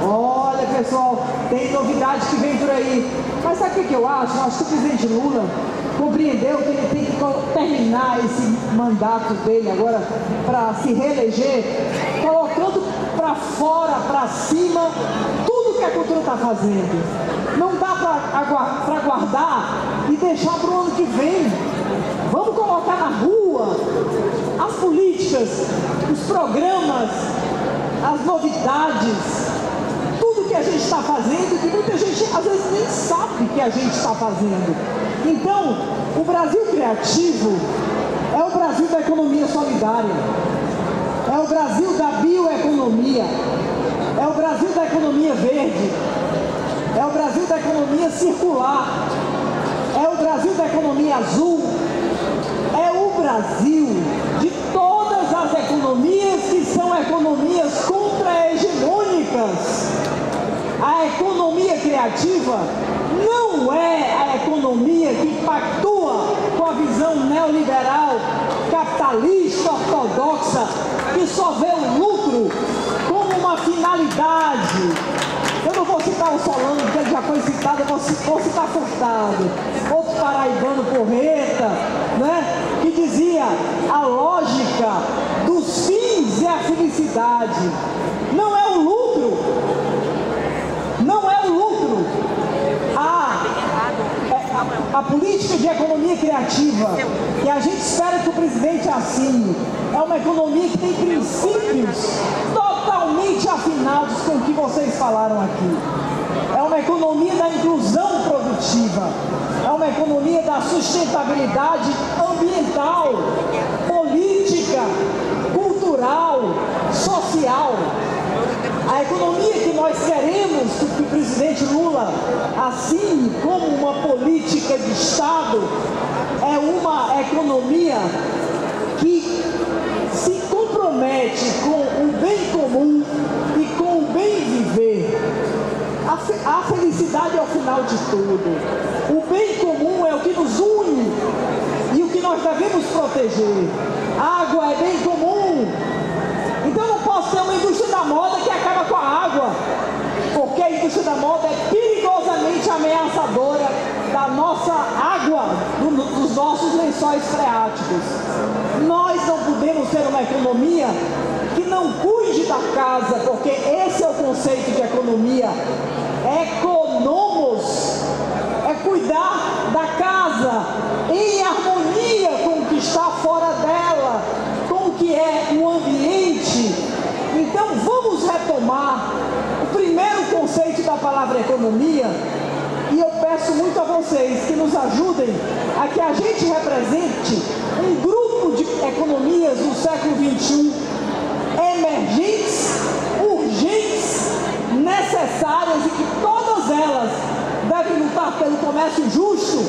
Olha, pessoal, tem novidade que vem por aí. Mas sabe o que eu acho? Eu acho que o presidente Lula compreendeu que ele tem que terminar esse mandato dele agora para se reeleger, colocando para fora, para cima, tudo que a cultura está fazendo. Não dá para guardar e deixar para o ano que vem. Vamos colocar na rua as políticas, os programas, as novidades, tudo que a gente está fazendo, que muita gente às vezes nem sabe que a gente está fazendo. Então, o Brasil Criativo é o Brasil da economia solidária, é o Brasil da bioeconomia, é o Brasil da economia verde, é o Brasil da economia circular, é o Brasil da economia azul, é o Brasil de todas as economias que são economias contra-hegemônicas. A economia criativa não é a economia que pactua com a visão neoliberal, capitalista, ortodoxa, que só vê o lucro como uma finalidade. Eu não vou citar o Solano, porque ele já foi citado, eu vou citar Furtado, outro paraibano porreta, né, que dizia: a lógica dos fins é a felicidade, não é o lucro. Não é o lucro. A política de economia criativa, que a gente espera que o presidente assine, é uma economia que tem princípios totalmente afinados com o que vocês falaram aqui. É uma economia da inclusão produtiva, é uma economia da sustentabilidade ambiental, política, cultural, social. A economia que nós queremos que o presidente ela, assim como uma política de Estado, é uma economia que se compromete com o bem comum e com o bem viver. A felicidade é o final de tudo. O bem comum é o que nos une e o que nós devemos proteger. A água é bem comum. Então não posso ter uma indústria da moda que acaba com a água, porque a indústria da moda é perigosamente ameaçadora da nossa água, dos nossos lençóis freáticos. Nós não podemos ter uma economia que não cuide da casa, porque esse é o conceito de economia. Economos é cuidar da casa em harmonia com o que está fora dela, com o que é o ambiente. Então vamos retomar o primeiro conceito da palavra economia, e eu peço muito a vocês que nos ajudem a que a gente represente um grupo de economias do século XXI emergentes, urgentes, necessárias, e que todas elas devem lutar pelo comércio justo,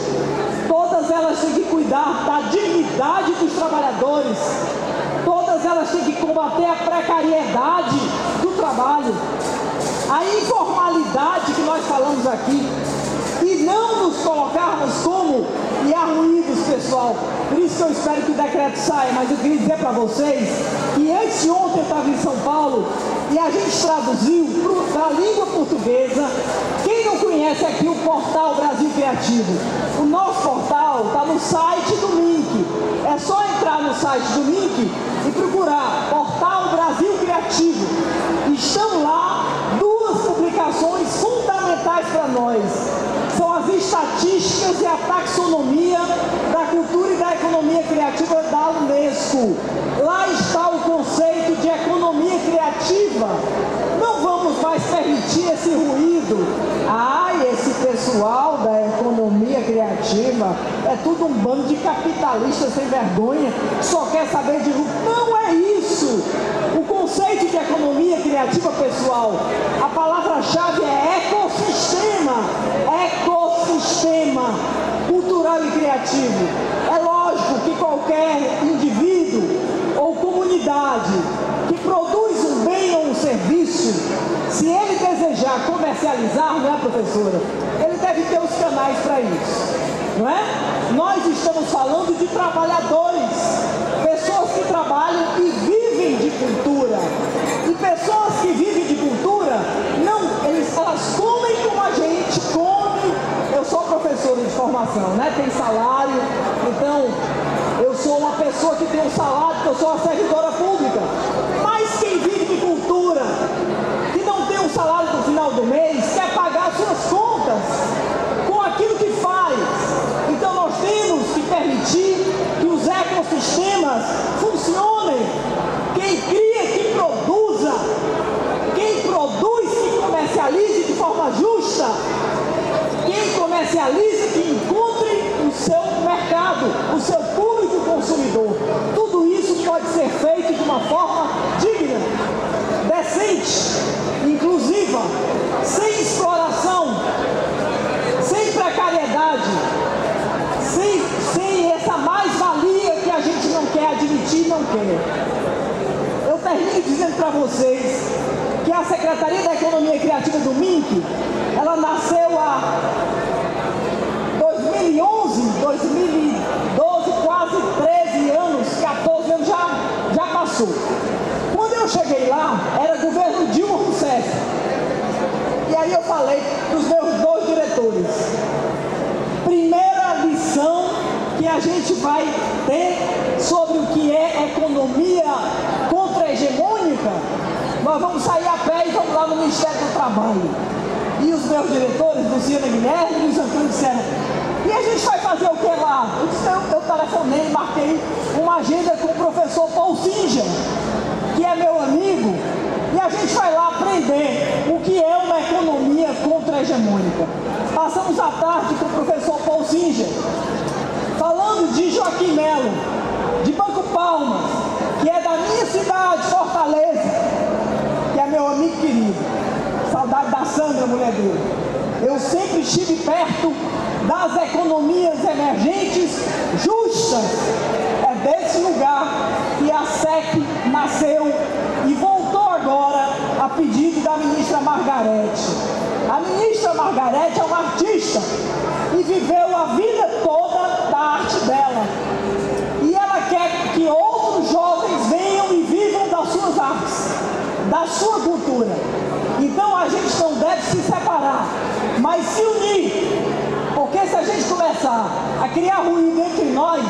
todas elas têm que cuidar da dignidade dos trabalhadores, todas elas têm que combater a precariedade do trabalho, a informalidade que nós falamos aqui, e não nos colocarmos como, e há ruídos, pessoal, por isso que eu espero que o decreto saia, mas eu queria dizer para vocês que anteontem eu estava em São Paulo e a gente traduziu para a língua portuguesa. Quem não conhece aqui o portal Brasil Criativo? O nosso portal está no site do Link. É só entrar no site do Link e procurar Portal Brasil Criativo. Estão lá duas publicações fundamentais para nós. São as estatísticas e a taxonomia da cultura e da economia criativa da Unesco. Lá está o conceito de economia criativa. Não vamos mais permitir esse ruído. Esse pessoal da economia criativa é tudo um bando de capitalistas sem vergonha, só quer saber de lucro. Não é isso. O conceito de economia criativa, pessoal, a palavra-chave é ecossistema. Ecossistema cultural e criativo. É lógico que qualquer indivíduo ou comunidade que produz um bem ou um serviço, se ele desejar comercializar, não é, professora? Ele deve ter os canais para isso, não é? Nós estamos falando de trabalhadores, pessoas que trabalham e vivem de cultura. E pessoas que vivem de cultura, elas comem como a gente come. Eu sou professora de formação, né? Tem salário, então eu sou uma pessoa que tem um salário, porque eu sou uma servidora pública. Mas quem vive de cultura, que não tem um salário no final do mês, quer pagar suas contas com aquilo que faz. Então nós temos que permitir que os ecossistemas funcionem. Quem cria, que produza. Quem produz, que comercialize de forma justa. Quem comercializa, que encontre o seu mercado, o seu público consumidor. Tudo isso pode ser feito de uma forma digna, decente, inclusiva, sem exploração, sem precariedade, sem essa mais-valia que a gente não quer admitir, não quer. Eu termino dizendo para vocês que a Secretaria da Economia Criativa do MINC, ela nasceu há 2011, 2012, quase 13 anos, 14 anos, já passou. Quando eu cheguei lá, era governo Dilma Rousseff. E aí eu falei para os meus dois diretores: primeira lição que a gente vai ter sobre o que é economia contra-hegemônica, nós vamos sair a pé e vamos lá no Ministério do Trabalho. E os meus diretores, Luciana Guilherme e Luiz Antônio, disseram: e a gente vai fazer o que lá? Eu telefonei, marquei uma agenda com o professor Paul Singer, que é meu amigo, e a gente vai lá aprender o que é uma economia contra-hegemônica. Passamos a tarde com o professor Paul Singer, falando de Joaquim Melo, de Banco Palmas, que é da minha cidade, Fortaleza, que é meu amigo querido. Saudade da Sandra, mulher dele. Eu sempre estive perto das economias emergentes justas. É desse lugar que a SEC nasceu e voltou agora a pedido da ministra Margarete. A ministra Margarete é uma artista e viveu a vida toda da arte dela. E ela quer que outros jovens venham e vivam das suas artes, da sua cultura. Então a gente não deve se separar, mas se unir. Porque se a gente começar a criar ruído entre nós,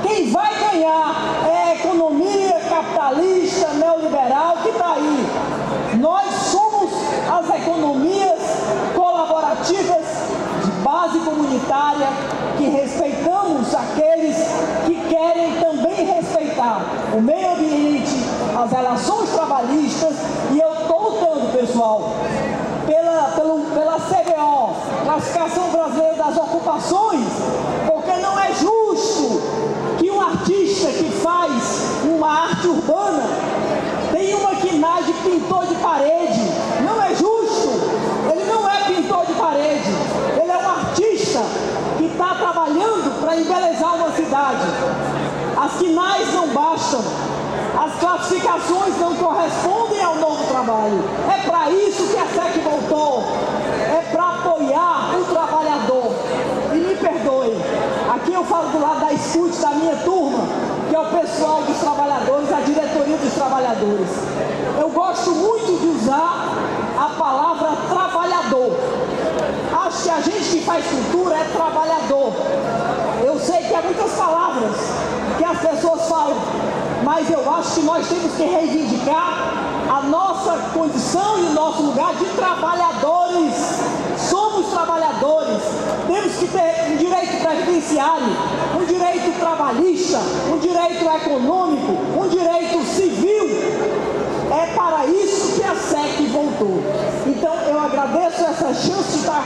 quem vai ganhar é a economia capitalista, neoliberal que está aí. Nós somos as economias colaborativas de base comunitária que respeitamos aqueles que querem também respeitar o meio ambiente, as relações trabalhistas. E eu estou lutando, pessoal, pela CBO, Classificação Brasileira das Ocupações, porque não é justo que um artista que faz uma arte urbana tenha uma quinagem de pintor de parede. Não é justo. Ele não é pintor de parede. Ele é um artista que está trabalhando para embelezar uma cidade. As quinais não bastam. As classificações não correspondem ao novo trabalho. É para isso que a SEC voltou. É para apoiar o trabalhador. E me perdoe, aqui eu falo do lado da escute da minha turma, que é o pessoal dos trabalhadores, a diretoria dos trabalhadores. Eu gosto muito de usar a palavra trabalhador. Acho que a gente que faz cultura é trabalhador. Eu sei que há muitas palavras que as pessoas falam, mas eu acho que nós temos que reivindicar a nossa condição e o nosso lugar de trabalhadores. Somos trabalhadores. Temos que ter um direito previdenciário, um direito trabalhista, um direito econômico, um direito civil. É para isso que a SEC voltou. Então eu agradeço essa chance de estar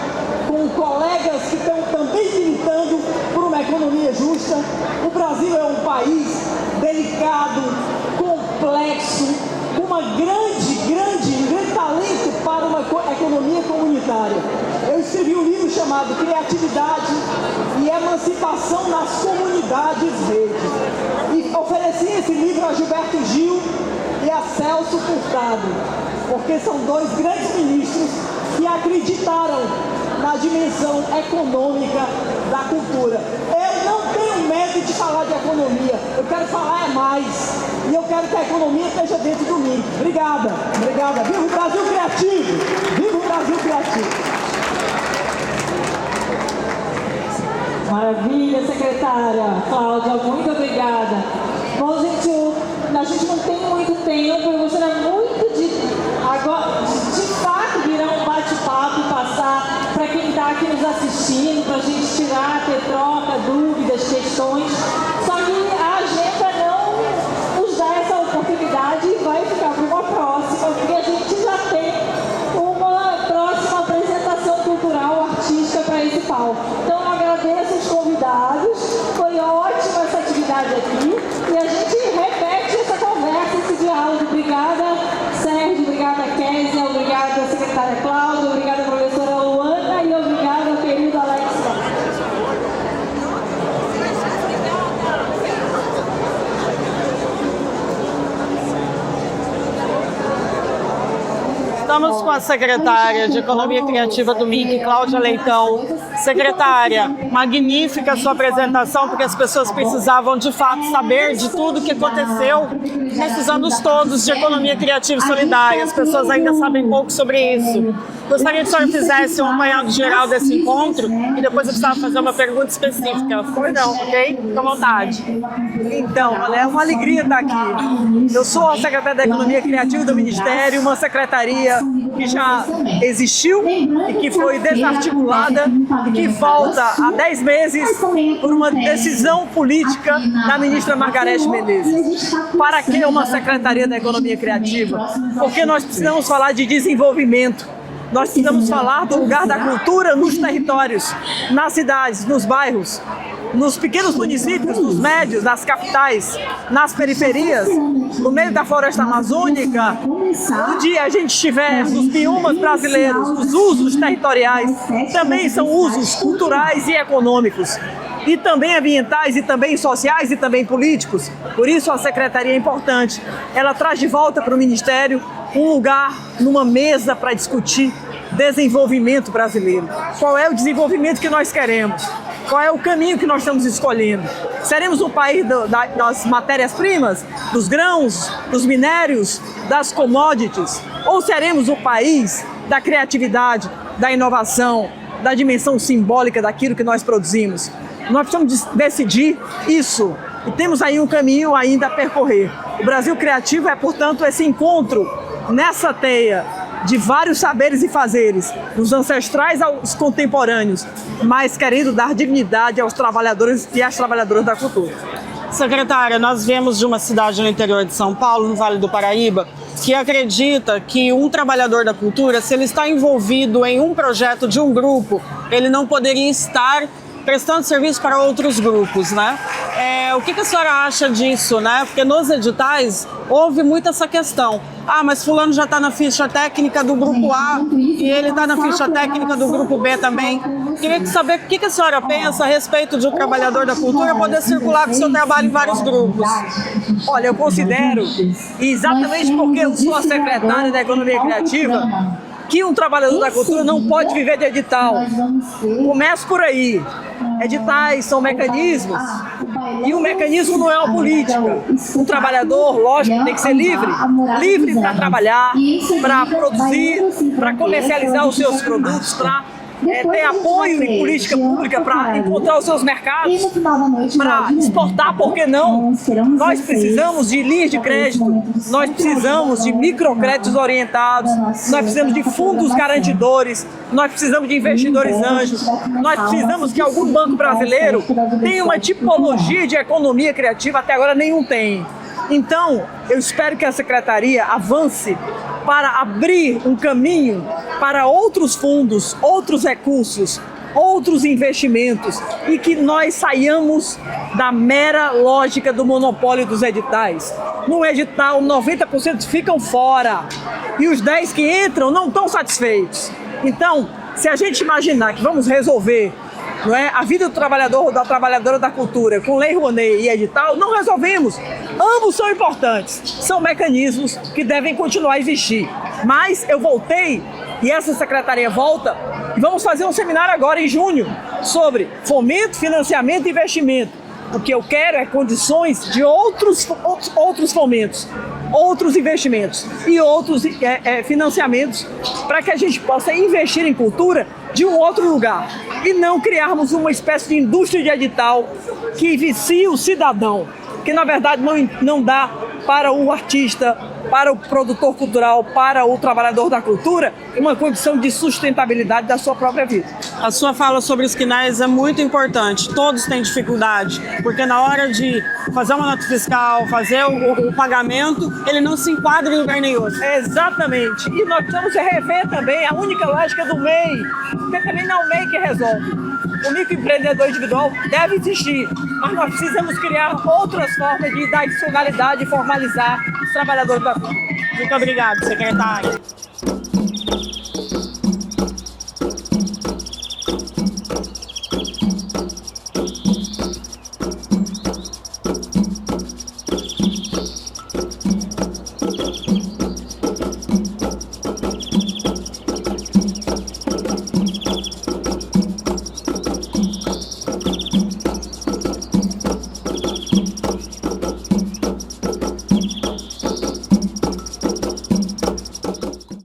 com colegas que estão também militando por uma economia justa. O Brasil é um país delicado, complexo, com um grande talento para uma economia comunitária. Eu escrevi um livro chamado Criatividade e Emancipação nas Comunidades Verdes. E ofereci esse livro a Gilberto Gil e a Celso Furtado, porque são dois grandes ministros que acreditaram na dimensão econômica da cultura. Eu não tenho medo de falar de economia, eu quero falar mais. E eu quero que a economia esteja dentro de mim. Obrigada. Viva o Brasil Criativo! Viva o Brasil Criativo! Maravilha, secretária Cláudia, muito obrigada. Bom, gente, a gente não tem muito tempo, eu gostaria muito de fato virar um bate-papo e passar para quem está aqui nos assistindo, para a gente tirar, ter troca, dúvidas, questões. Só que a agenda não nos dá essa oportunidade e vai ficar para uma próxima, porque a gente já tem uma próxima apresentação cultural, artística para esse palco. Então eu agradeço os convidados, foi ótima essa atividade aqui e a gente repete essa conversa, esse diálogo. Obrigada, Sérgio, obrigada, Kézia, obrigada, secretária Cláudia, obrigada, professora Luana e obrigada, querido Alex. Estamos com a secretária de Economia Criativa do MIC, Cláudia Leitão. Secretária, magnífica a sua apresentação, porque as pessoas precisavam de fato saber de tudo que aconteceu nesses anos todos de economia criativa e solidária. As pessoas ainda sabem pouco sobre isso. Gostaria que o senhor fizesse um apanhado geral desse encontro e depois eu precisava fazer uma pergunta específica. Perdão, ok? Fique à vontade. Então, olha, é uma alegria estar aqui. Eu sou a secretária da Economia Criativa do Ministério, uma secretaria que já existiu e que foi desarticulada e que volta há 10 meses por uma decisão política da ministra Margarete Menezes. Para que uma secretaria da Economia Criativa? Porque nós precisamos falar de desenvolvimento. Nós precisamos falar do lugar da cultura nos territórios, nas cidades, nos bairros. nos pequenos municípios, nos médios, nas capitais, nas periferias, no meio da floresta amazônica, onde a gente estiver nos biomas brasileiros, os usos territoriais também são usos culturais e econômicos, e também ambientais, e também sociais, e também políticos. Por isso a secretaria é importante. Ela traz de volta para o Ministério um lugar numa mesa para discutir desenvolvimento brasileiro. Qual é o desenvolvimento que nós queremos? Qual é o caminho que nós estamos escolhendo? Seremos um país das matérias-primas, dos grãos, dos minérios, das commodities? Ou seremos o país da criatividade, da inovação, da dimensão simbólica daquilo que nós produzimos? Nós precisamos decidir isso e temos aí um caminho ainda a percorrer. O Brasil Criativo é, portanto, esse encontro nessa teia de vários saberes e fazeres, dos ancestrais aos contemporâneos, mas querendo dar dignidade aos trabalhadores e às trabalhadoras da cultura. Secretária, nós viemos de uma cidade no interior de São Paulo, no Vale do Paraíba, que acredita que um trabalhador da cultura, se ele está envolvido em um projeto de um grupo, ele não poderia estar prestando serviço para outros grupos, né? O que a senhora acha disso, né? Porque nos editais houve muito essa questão. Ah, mas fulano já está na ficha técnica do grupo A e ele está na ficha técnica do grupo B também. Queria saber o que a senhora pensa a respeito de um trabalhador da cultura poder circular com o seu trabalho em vários grupos. Olha, eu considero, exatamente porque eu sou a secretária da Economia Criativa, que um trabalhador da cultura não pode viver de edital. Começo por aí. Editais são mecanismos e o mecanismo não é uma política. Um trabalhador, lógico, tem que ser livre para trabalhar, para produzir, para comercializar os seus produtos, para ter apoio em política pública para encontrar os seus mercados, para exportar, por que não? Nós precisamos de linhas de crédito, nós precisamos de microcréditos orientados, nós precisamos de fundos garantidores, nós precisamos de investidores anjos, nós precisamos que algum banco brasileiro tenha uma tipologia de economia criativa, até agora nenhum tem. Então, eu espero que a Secretaria avance para abrir um caminho para outros fundos, outros recursos, outros investimentos e que nós saiamos da mera lógica do monopólio dos editais. No edital, 90% ficam fora e os 10 que entram não estão satisfeitos. Então, se a gente imaginar que vamos resolver, não é, a vida do trabalhador ou da trabalhadora da cultura com Lei Rouanet e edital, não resolvemos. Ambos são importantes, são mecanismos que devem continuar a existir. Mas eu voltei e essa secretaria volta e vamos fazer um seminário agora em junho sobre fomento, financiamento e investimento. O que eu quero é condições de outros fomentos, outros investimentos e outros financiamentos para que a gente possa investir em cultura de um outro lugar e não criarmos uma espécie de indústria de edital que vicia o cidadão, que na verdade não dá para o artista, para o produtor cultural, para o trabalhador da cultura, uma condição de sustentabilidade da sua própria vida. A sua fala sobre os quinais é muito importante. Todos têm dificuldade, porque na hora de fazer uma nota fiscal, fazer o pagamento, ele não se enquadra em lugar nenhum. Exatamente. E nós precisamos rever também a única lógica do MEI, porque também não é o MEI que resolve. O microempreendedor individual deve existir, mas nós precisamos criar outras formas de dar adicionalidade e formalizar os trabalhadores da cultura. Muito obrigado, secretária.